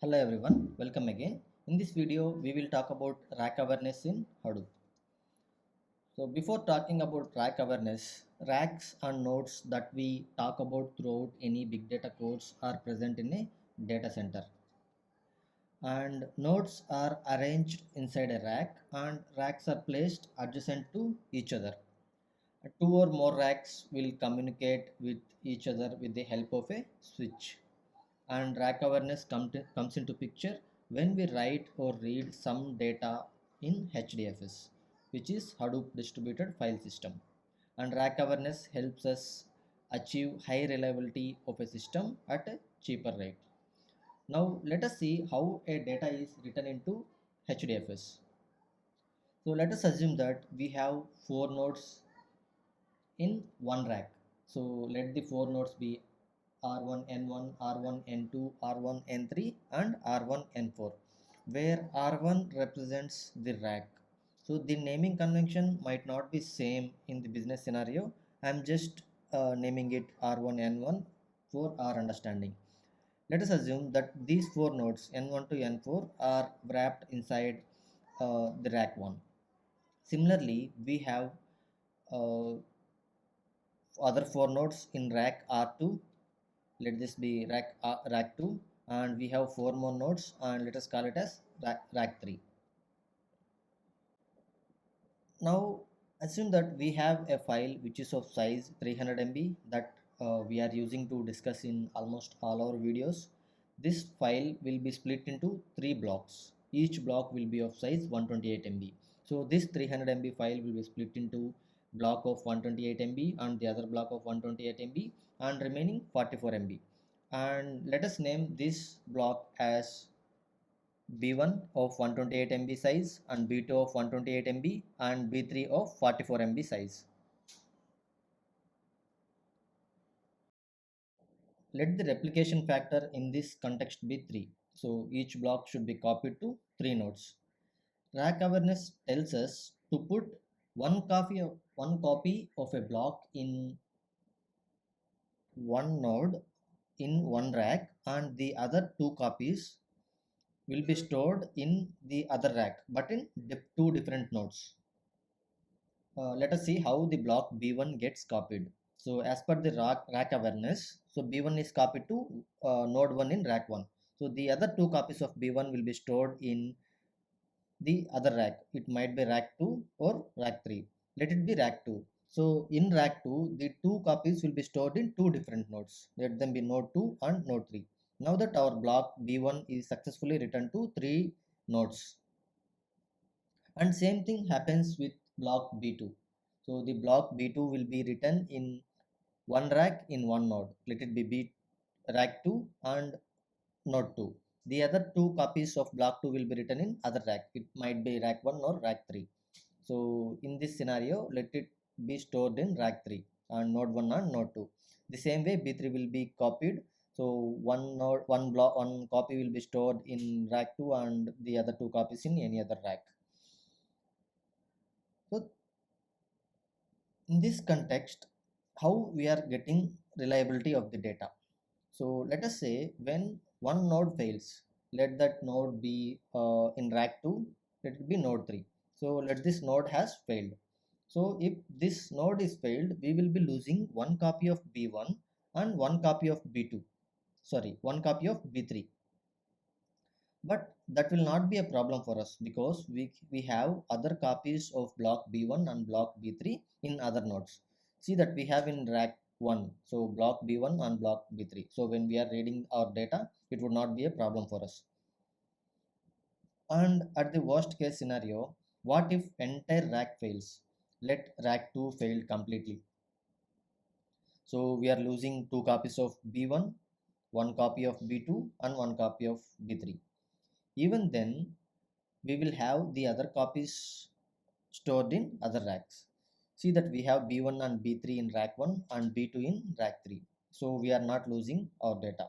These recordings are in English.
Hello everyone, welcome again. In this video, we will talk about rack awareness in Hadoop. So before talking about rack awareness, racks are nodes that we talk about throughout any big data course are present in a data center. And nodes are arranged inside a rack and racks are placed adjacent to each other. Two or more racks will communicate with each other with the help of a switch. And rack awareness comes into picture when we write or read some data in HDFS, which is Hadoop Distributed File System. And rack awareness helps us achieve high reliability of a system at a cheaper rate. Now let us see how a data is written into HDFS. So let us assume that we have four nodes in one rack. So let the four nodes be R1 N1, R1 N2, R1 N3 and R1 N4, where R1 represents the rack. So the naming convention might not be same in the business scenario. I'm just naming it R1 N1 for our understanding. Let us assume that these four nodes N1 to N4 are wrapped inside the rack 1. Similarly, we have uh, other four nodes in rack R2. Let this be rack 2, and we have four more nodes, and let us call it as rack 3. Now assume that we have a file which is of size 300 MB that we are using to discuss in almost all our videos. This file will be split into three blocks. Each block will be of size 128 MB. So this 300 MB file will be split into block of 128 MB and the other block of 128 MB and remaining 44 MB. And let us name this block as B1 of 128 MB size and B2 of 128 MB and B3 of 44 MB size. Let the replication factor in this context be 3. So each block should be copied to 3 nodes. Rack awareness tells us to put one copy of a block in one node in one rack and the other two copies will be stored in the other rack but in two different nodes. Let us see how the block B1 gets copied. So as per the rack awareness, so B1 is copied to node 1 in rack 1. So the other two copies of B1 will be stored in the other rack. It might be rack 2 or rack 3. Let it be rack 2. So in rack 2, the two copies will be stored in two different nodes. Let them be node 2 and node 3. Now that our block B1 is successfully written to three nodes. And same thing happens with block B2. So the block B2 will be written in one rack in one node. Let it be rack 2 and node 2. The other two copies of block 2 will be written in other rack. It might be rack 1 or rack 3. So in this scenario, let it be stored in rack 3 and node 1 and node 2. The same way B3 will be copied. So one copy will be stored in rack 2 and the other two copies in any other rack. So in this context, how we are getting reliability of the data. So let us say when one node fails, let that node be in rack 2, let it be node 3. So let this node has failed. So if this node is failed, we will be losing one copy of B1 and one copy of B2, sorry, one copy of B3. But that will not be a problem for us because we have other copies of block B1 and block B3 in other nodes. See that we have in rack 1, so block B1 and block B3. So when we are reading our data, it would not be a problem for us. And at the worst case scenario, what if entire rack fails? Let rack 2 fail completely. So we are losing two copies of B1, one copy of B2 and one copy of B3. Even then, we will have the other copies stored in other racks. See that we have B1 and B3 in rack 1 and B2 in rack 3. So we are not losing our data.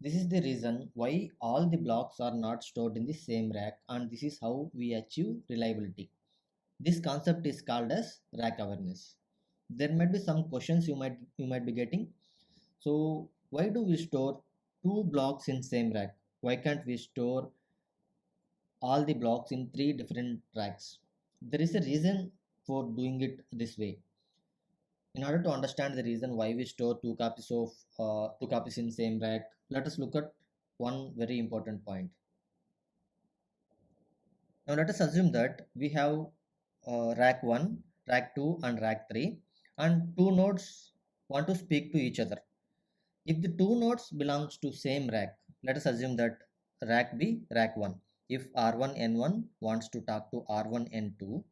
This is the reason why all the blocks are not stored in the same rack, and this is how we achieve reliability. This concept is called as rack awareness. There might be some questions you might be getting. So why do we store two blocks in same rack? Why can't we store all the blocks in three different racks? There is a reason for doing it this way. In order to understand the reason why we store two copies in same rack, let us look at one very important point. Now let us assume that we have rack 1, rack 2 and rack 3, and two nodes want to speak to each other. If the two nodes belongs to same rack, let us assume that rack B, rack 1. If R1 N1 wants to talk to R1 N2,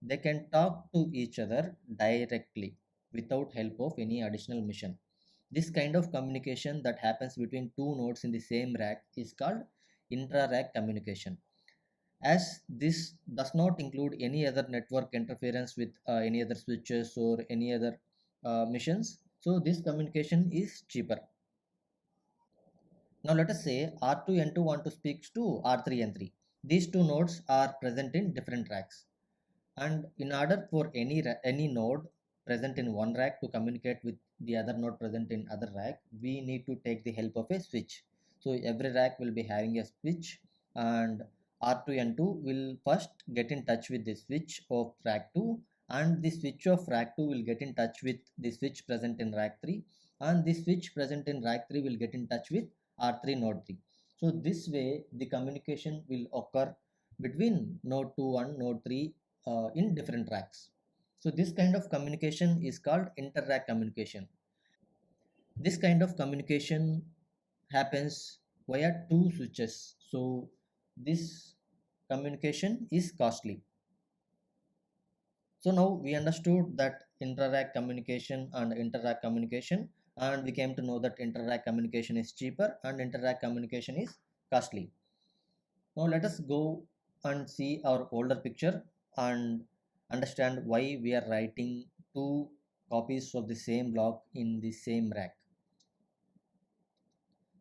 they can talk to each other directly without help of any additional mission. This kind of communication that happens between two nodes in the same rack is called intra-rack communication. As this does not include any other network interference with any other switches or any other missions, so this communication is cheaper. Now let us say R2 N2 want to speak to R3 N3. These two nodes are present in different racks, and in order for any node present in one rack to communicate with the other node present in other rack, we need to take the help of a switch. So every rack will be having a switch, and R2 N2 will first get in touch with the switch of rack 2, and the switch of rack 2 will get in touch with the switch present in rack 3, and the switch present in rack 3 will get in touch with R3 node 3. So this way the communication will occur between node 2 and node 3 in different racks. So this kind of communication is called inter-rack communication. This kind of communication happens via two switches. So this communication is costly. So now we understood that intra-rack communication and inter-rack communication, and we came to know that inter-rack communication is cheaper and inter-rack communication is costly. Now let us go and see our older picture and understand why we are writing two copies of the same block in the same rack.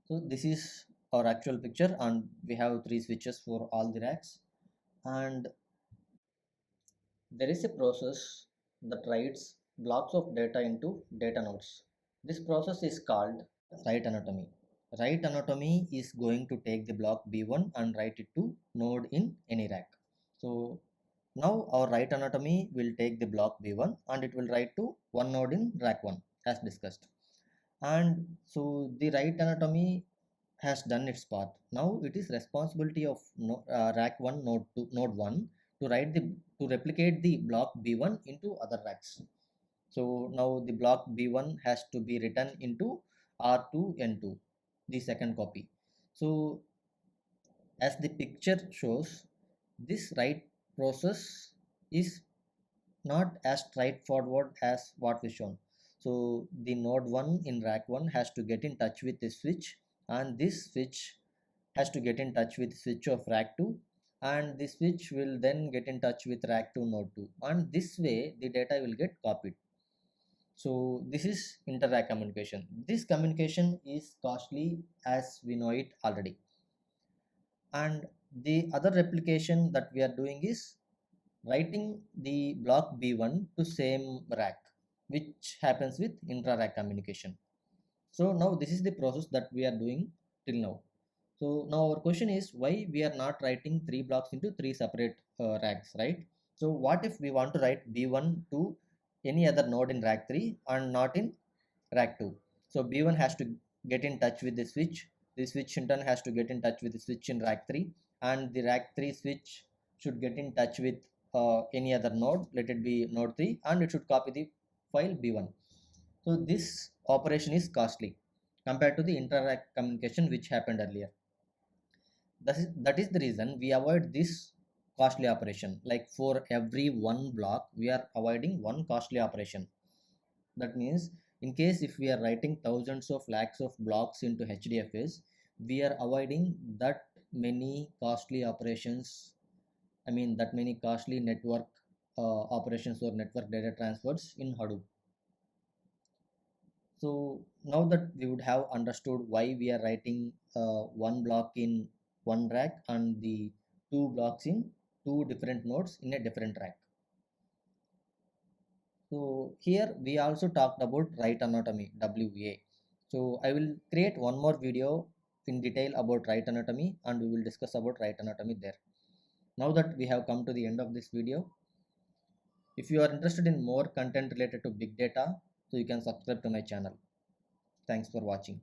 So this is our actual picture, and we have three switches for all the racks, and there is a process that writes blocks of data into data nodes. This process is called write anatomy. Write anatomy is going to take the block B1 and write it to node in any rack. So now our write anatomy will take the block B1 and it will write to one node in rack 1 as discussed. And so the write anatomy has done its part. Now it is responsibility of rack 1 node 2 node 1 to replicate the block B1 into other racks. So now the block B1 has to be written into R2 N2, the second copy. So as the picture shows, this write process is not as straightforward as what we shown. So the node 1 in rack 1 has to get in touch with this switch, and this switch has to get in touch with switch of rack 2, and the switch will then get in touch with rack 2 node 2, and this way the data will get copied. So this is inter-rack communication. This communication is costly as we know it already. And the other replication that we are doing is writing the block B1 to same rack, which happens with intra-rack communication. So now this is the process that we are doing till now. So now our question is why we are not writing three blocks into three separate racks, right? So what if we want to write B1 to any other node in rack 3 and not in rack 2? So B1 has to get in touch with the switch in turn has to get in touch with the switch in rack 3, and the rack 3 switch should get in touch with any other node, let it be node 3, and it should copy the file B1. So this operation is costly compared to the intra-rack communication which happened earlier. That is the reason we avoid this costly operation. Like for every one block, we are avoiding one costly operation. That means in case if we are writing thousands of lakhs of blocks into HDFS, we are avoiding that many costly operations. I mean that many costly network operations or network data transfers in Hadoop. So now that we would have understood why we are writing one block in one rack and the two blocks in two different nodes in a different rack. So here we also talked about write anatomy WA. So I will create one more video in detail about right anatomy, and we will discuss about right anatomy there. Now that we have come to the end of this video, if you are interested in more content related to big data, so you can subscribe to my channel. Thanks for watching.